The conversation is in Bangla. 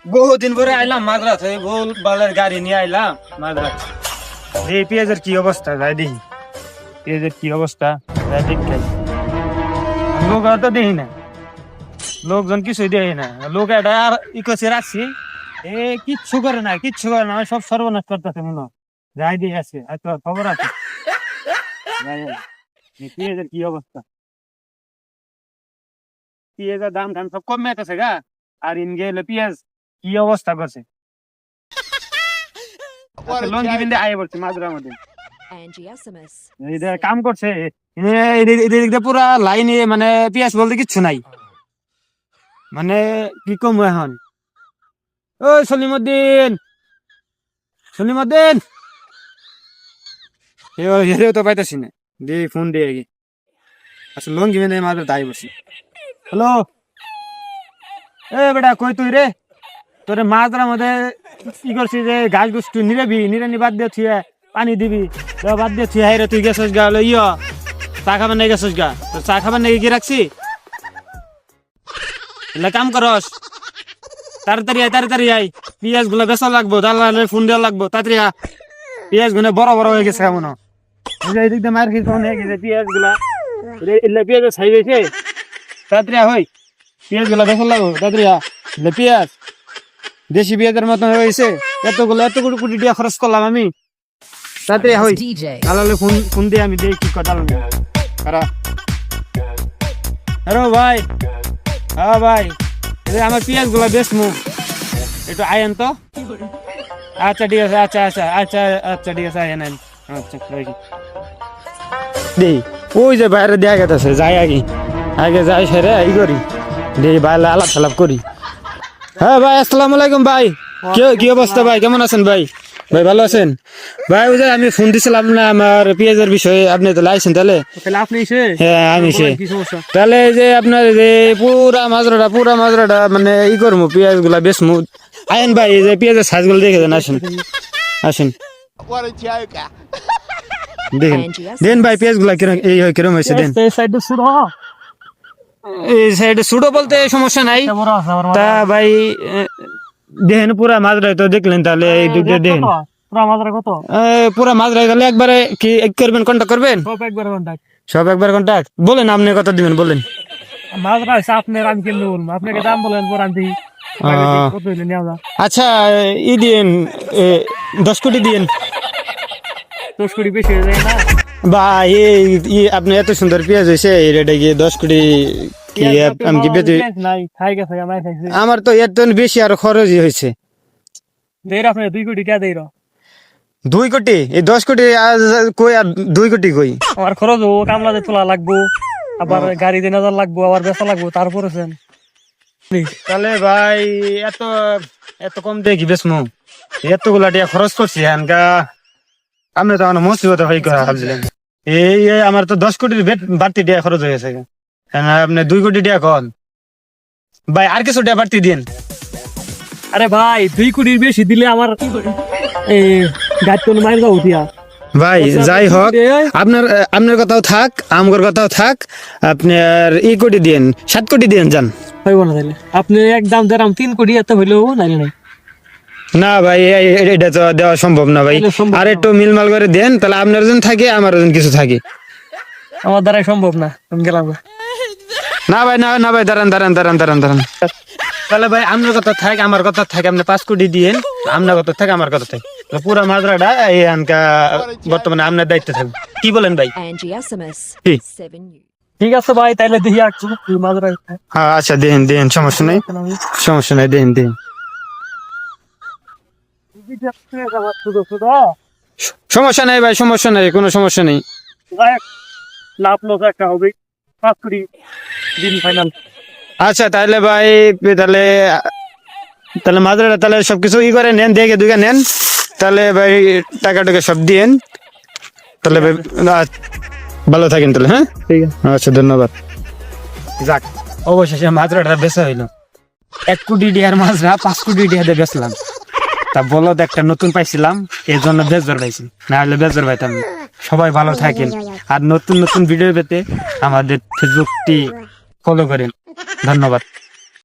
বহুদিন পরে আইলাম মাদ্রাজ থেকে, ভুল বালের গাড়ি নিয়ে আইলাম মাদ্রাজ। এই পেঁয়াজের কি অবস্থা যাই দেখি, পেঁয়াজের কি অবস্থা যাই দেখি। লোক তো দেখি না, লোকজন কিছুই দেখি না। লোক এটা আর ইকোসে রাখছি, এ কিচ্ছু করে না, কিচ্ছু করে না, সব সর্বনাশ করতেছে মনে হয়। যাই দিয়ে আছে হয়তো খবর আছে। পেঁয়াজের কি অবস্থা, পেঁয়াজের দাম টাম সব কমে গেছে গা। আর ইন গেলে পেঁয়াজ কি অবস্থা করছে। লঙ্গি বিন্দে আয় পড়ছে মাদুরার মধ্যে, কাম করছে পুরা লাইনে, মানে পেঁয়াজ বলতে কিচ্ছু নাই। মানে কি কম এখন। ও সলিমুদ্দিন, সলিমুদ্দিন তো পাইতেছি না, দি ফোন দিয়ে গিয়ে আসলে লঙ্গি বিন্দে মাদুর দায় বসি। হ্যালো, এ বেটা কই তুই রে? তোর মাছরার মধ্যে কি করছিস যে গাছ গুছ তুই নিরেবি, নিরানি বাদ দিয়ে থুয়ে পানি দিবি, বাদ দিয়ে থুয়ে হাইরে তুই গেছিস গা হলো চা খাবার নাকি গেছিস গা? তোর চা খাবার নাকি কি রাখছি? এলে কাম করস, তাড়াতাড়ি আয়, তাড়াতাড়ি আয়। পেঁয়াজ গুলো বেচা লাগবো, দালালের ফোন দেওয়া লাগবো, তাড়াতাড়ি আ। পেঁয়াজ গুলো বড় বড় হয়ে গেছে এমন, এইদিক দিয়ে মার খেয়ে হয়ে গেছে পেঁয়াজ গুলা, পেঁয়াজের সাইজ হয়েছে। তাড়াতাড়ি হই, পেঁয়াজ গুলা বেচা লাগবো, তাড়াতাড়ি আ। পেঁয়াজ দেশি পেঁয়াজের মতন হয়েছে, এতগুলো এত কোটি কোটি টাকা খরচ করলাম আমি। তাড়াতাড়ি হই, দালালে ফোন ফোন দিয়ে আমি দেখি কি কথা। হ্যালো ভাই, হ্যাঁ ভাই, আমার পেঁয়াজ গুলা বেচমু, একটু আয়েন তো। আচ্ছা ঠিক আছে, আচ্ছা আচ্ছা আচ্ছা আচ্ছা ঠিক আছে, আয়েন আয়েন। আচ্ছা দেই, ওই যে বাইরে দেয়া গেছে, যাই আগে আগে যাই সেরে ই করি, দেই বাইরে আলাপ সালাপ করি। হ্যাঁ ভাই, আসসালামু আলাইকুম ভাই। কি অবস্থা ভাই, কেমন আছেন ভাই? ভাই ভালো আছেন ভাই? ওই যে আমি ফোন দিছিলাম না আমার পেঁয়াজের বিষয়ে, আপনি তো লাইছেন তাহলে? হ্যাঁ আমি সে, তাহলে যে আপনার যে পুরা মাজরাটা মানে ই করবো, পেঁয়াজ গুলা বেচমু। আইন ভাই, এই যে পেঁয়াজের সাইজ গুলো দেখে দেন, আসেন আসেন দেখেন, দেন ভাই পেঁয়াজ গুলা কিরম এই কিরম হয়েছে দেন। এই সাইডে ছোট বলতে সমস্যা নাই, তা ভাই দেখেন পুরা মাজরা তো দেখলেন, তাহলে এই দুটো দেখেন পুরা মাজরা তাহলে একবারে কি করবেন, কন্টাক্ট করবেন? সব একবার কন্টাক্ট বলেন, আপনি কত দিবেন বলেন। আচ্ছা ই দিন 10 কোটি দিন। 10 কোটি বেশি হয়ে যায় না ভাই? আপনি এত সুন্দর পেঁয়াজ হয়েছে, এটা কি 10 কোটি কি আমি কি বেঁচে? আমার তো এর তো বেশি আরো খরচই হয়েছে। 2 কোটি টাকা দেই 2 কোটি? এই 10 কোটি কই, আর 2 কোটি কই? আমার খরচ ও কামলাতে তোলা লাগবো, আবার গাড়ি দিন লাগবো, আবার বেচা লাগবো, তারপরে তাহলে ভাই এত এত কম দিয়ে কি বেচমু? এতগুলা টাকা খরচ করছি এনকা, আপনি তো আমার মুসিবত হয়ে করা ভাবছিলেন। এই আমার তো 10 কোটির বাড়তি টাকা খরচ হয়ে গেছে, আপনি 2 কোটি টাকা কন ভাই, আর কিছু টাকা বাড়তি দিন। আরে ভাই 2 কোটির বেশি দিলে আমার গাড়ি মাইর যাবো দিয়া। ভাই যাই হোক, আপনার কথাও থাক, আমার কথাও থাক, আপনার ই কোটি দিন, 7 কোটি দিন যান। হইব না তাহলে আপনি একদম দেরাম 3 কোটি এত হইলেও নাইলে নাই। না ভাই এটা তো দেওয়া সম্ভব না ভাই, আর একটু মিলমাল করে দেন, তাহলে আপনার ওজন থাকে আমার ওজন কিছু থাকে। আমার দ্বারাই সম্ভব না, আমি গেলাম। না ভাই, না ভাই, দাঁড়ান দাঁড়ান দাঁড়ান দাঁড়ান দাঁড়ান, তাহলে ভাই আপনার কথা থাক আমার কথা থাকে, আপনি 5 কোটি দিন, আপনার কথা থাকে আমার কথা থাকে, পুরা মাজরাটা এই আনকা বর্তমানে আপনার দায়িত্বে থাকবে। কি বলেন ভাই? ঠিক আছে ভাই, তাইলে দেখি আসছো মাজরা। হ্যাঁ আচ্ছা দেন, সমস্যা নাই, সমস্যা নাই, দেন। সমস্যা নাই ভাই, সমস্যা নাই, কোনো সমস্যা নেই। লাভ লস একটা হবে, 5 কোটি দিন ফাইনাল। আচ্ছা তাহলে ভাই, তাহলে মাজরাটা তাহলে সবকিছু ই করে নেন, দেখে দুইটা নেন, তাহলে ভাই টাকা সব দিয়েন, তাহলে ভাই ভালো থাকেন তাহলে। হ্যাঁ ঠিক আছে, আচ্ছা ধন্যবাদ। যাক, অবশেষে মাজরাটা বেচা হইলো। 1 কোটি টাকার মাজরা 5 কোটি টাকা দিয়ে বেচলাম, তা বলদ একটা নতুন পাইছিলাম, এই জন্য বেজর পাইছি, না হলে বেজর পাইতাম না। সবাই ভালো থাকেন, আর নতুন নতুন ভিডিও পেতে আমাদের ফেসবুকটি ফলো করেন। ধন্যবাদ।